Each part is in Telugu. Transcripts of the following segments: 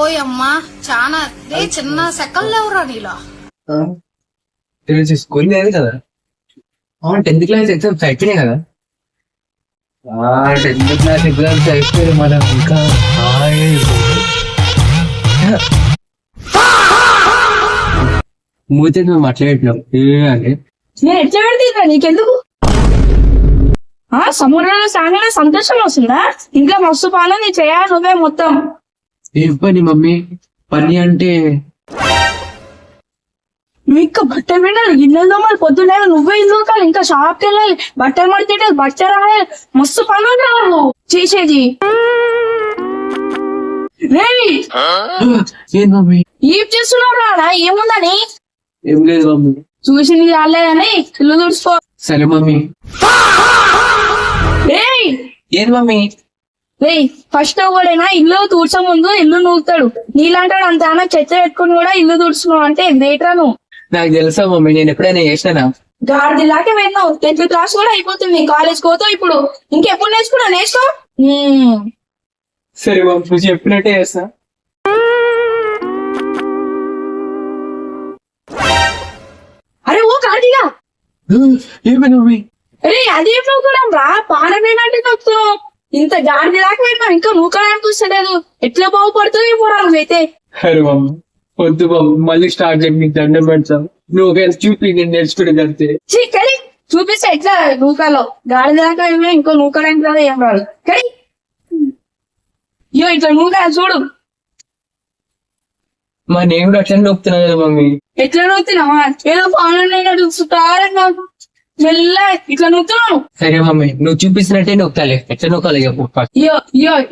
ఓయమ్మా చాలా చిన్న సెకల్ లేవురా నీలో. స్కూల్ లేదు కదా. అవును 10th క్లాస్ ఎగ్జామ్స్ అయిపోయినాయి కదా. 10th క్లాస్ ఎగ్జామ్స్ అయిపోయి మనం ఇంకా మూతే మేము అట్లా పెట్టినాం అంటే నేను ఎట్లా పెడతా నీకెందుకు సముద్రంలో సాగనే సంతోషం వస్తుందా? ఇంకా మస్తు పనులు నీ చేయాలి నువ్వే మొత్తం. ఏం పని మమ్మీ? పని అంటే నువ్వు ఇంకా బట్టలు పెట్టాలి, ఇళ్ళల్లో మరి పొద్దున్న నువ్వే ఇల్లు కాదు, ఇంకా షాప్కి వెళ్ళాలి, బట్టలు మడితే బట్టలు రావాలి, మస్తు పనులు రావు చేసేది. ఏం మమ్మీ ఏం చేస్తున్నావు రా? ఏముందని? ఏం లేదు మమ్మీ. చూసింది రాలేదని ఇల్లు తుడుచుకో. సరే మమ్మీ. ఏం మమ్మీ? ఫస్ట్ ఎవడైనా ఇల్లు తుడ్చే ముందు ఇల్లు నూగుతాడు. నీలాంటాడు అంత చెత్త పెట్టుకుని కూడా ఇల్లు తుడుచున్నావు అంటే గ్రేట్రా నువ్వు. నాకు తెలుసా మమ్మీ, నేను ఎప్పుడైనా చేసినా? గాడిలాగే వెళ్ళినావు. 10th క్లాస్ కూడా అయిపోతుంది, కాలేజ్ పోతావు ఇప్పుడు. ఇంకెప్పుడు నేర్చుకున్నావు? నేర్చుకో. సరే మమ్మీ, నువ్వు చెప్పినట్టే చేస్తా. అరే ఓ గాడిగా ఏమైనా మమ్మీ? అరే అదే నూకున్నాం రా, పానమేనంటే నొక్కుతున్నావు. ఇంత గాడి దాకా వెళ్ళినావు, ఇంకా నూకడానికి వస్తలేదు. ఎట్లా బాగుపడుతుంది పోరా నువ్వైతే. అరే మమ్మీ వద్దు మమ్మీ, మళ్ళీ స్టార్ట్ చేయండి, నీకు దండం పెడతాను. నువ్వు ఒక చూపి నేను నేర్చుకునేది అంతే. కడి చూపిస్తే ఎట్లా నూకాలో. గాడి దాకా వెళ్ళినా ఇంకో నూకడానికి రాదు, ఏం రాదు. కడి ఇట్లా నూకా చూడు. మా నేను కూడా అట్లా నొక్కుతున్నా కదా మమ్మీ. ఎట్లా నూతున్నావా? ఏదో పానైనా సుతారంగా మెల్ల ఇట్లా నూతున్నాను. సరే మమ్మీ, నువ్వు చూపిస్తున్నట్టే నొక్కాలి. ఎట్లా నొక్కాలి చెప్పు.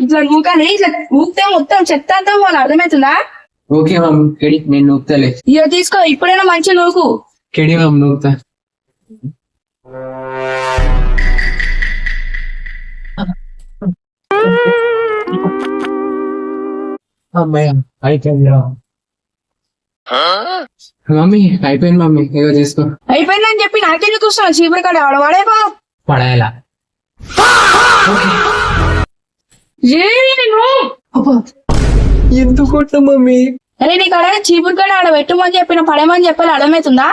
ఇట్లా నూకాలి, ఇట్లా నూకితే మొత్తం చెత్త అంతా వాళ్ళు అర్థమవుతుందా? ఓకే మమ్మీ, కెడి నేను నొక్కుతాలే. తీసుకో, ఇప్పుడైనా మంచి నూకు. KD mummy నొక్కుతా. అమ్మాయి అయిపోయింది మమ్మీ, అయిపోయింది మమ్మీ. ఏదో చేసుకో. అయిపోయిందని చెప్పి నాకెందుకు చూస్తున్నావు? చీపురు కాడ వాడేపా పడాయలా. ఎందుకు కొట్ట మమ్మీ? అరే నీకు అడే చీపురు కాడ ఆడ పెట్టమని చెప్పిన, పడేమని చెప్పాలి, అర్థమవుతుందా?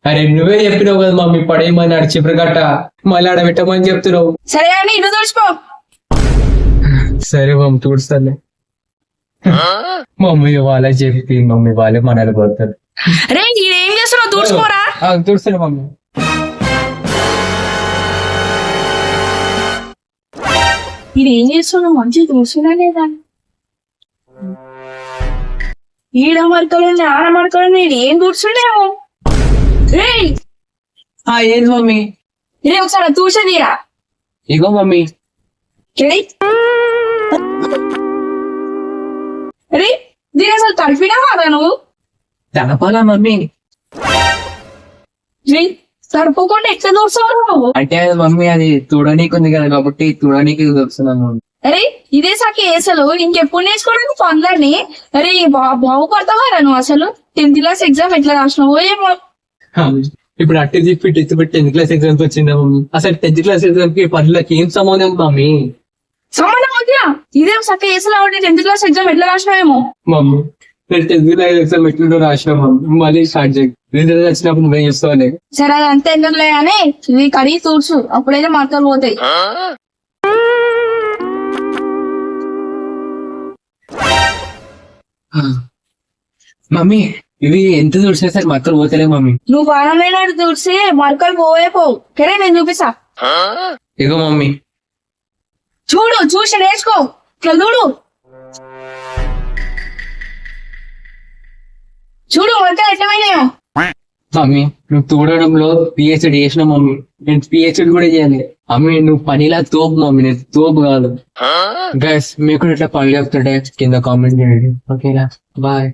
అరే నువ్వే చెప్పినావు కదా మమ్మీ, పడేయమని ఆడ చిపురు గట్ట, మళ్ళీ ఆడ పెట్టమని చెప్తున్నావు. సరే అని ఇల్లు తుడుచుకో. సరే మమ్మీ చూస్తాను. మమ్మీ వాళ్ళే చెప్పి మమ్మీ వాళ్ళే మనల్ని కొడతారు. అరే నేనేం చేస్తున్నావు? తుడుచుకోరా. చూస్తాను మమ్మీ. ఇది ఏం చేస్తున్నావు? మంచిగా చూస్తున్నా లేదా? ఈడ మరకలు ఆడ మరకలు ఇది ఏం కూర్చుండేమో. ఏంది మమ్మీ? ఇది ఒకసారి చూసేదిరా. ఇగో మమ్మీ. అరే దీని అసలు తడిపినా కదా నువ్వు? తడపాలా మమ్మీ? తడుపుకుంటే ఎట్లా చూస్తావు నువ్వు? అంటే మమ్మీ అది తుడనీకి ఉంది కదా, కాబట్టి తుడనీకి చూస్తున్నాను. అరే ఇదే సాకి అసలు ఇంకెప్పుడు నేర్చుకోవడానికి పనులని. అరే బాగుపడతావా నువ్వు? అసలు 10th క్లాస్ ఎగ్జామ్ ఎట్లా రాసినావు ఏమో. ఇప్పుడు అట్టి చెప్పి 10th క్లాస్ ఎగ్జామ్స్ వచ్చిందా మమ్మీ? అసలు 10th క్లాస్ ఎగ్జామ్ కి పనులకి ఏం సంబంధం మమ్మీ? సంబంధం అవుతుందా? ఇదేం సక్క వేసలా ఉంటే 10th క్లాస్ ఎగ్జామ్ ఎట్లా రాసినావేమో. మమ్మీ నేను 10th క్లాస్ ఎగ్జామ్ ఎట్లా రాసిన మమ్మీ, మళ్ళీ స్టార్ట్ చేయి. రిజల్ట్ వచ్చినప్పుడు నువ్వే చేస్తావులే. సరే అది అంతే ఎందుకులే అని ఇవి కడిగి తూడ్చు, అప్పుడైతే మార్కులు పోతాయి. మమ్మీ ఇవి ఎంత తుడిచినా సరే మార్కులు పోతలే మమ్మీ. నువ్వు బాణమైన తూడ్చి మార్కులు పోవే పోవు. సరే నేను చూపిస్తా. ఇగో మమ్మీ చూడు, చూసి నేర్చుకో. ఇట్లా చూడు చూడు మార్కులు ఎట్టమైనాయో. మమ్మీ నువ్వు తోడడంలో పిహెచ్డి చేసిన మమ్మీ, నేను పిహెచ్డి కూడా చేయాలి. మమ్మీ నువ్వు పనిలా తోపు మమ్మీ, నేను తోపు కాదు. గైస్ మీకు ఇట్లా పనులు చెప్తుంటే కింద కామెంట్ చేయండి. ఓకేనా? బాయ్.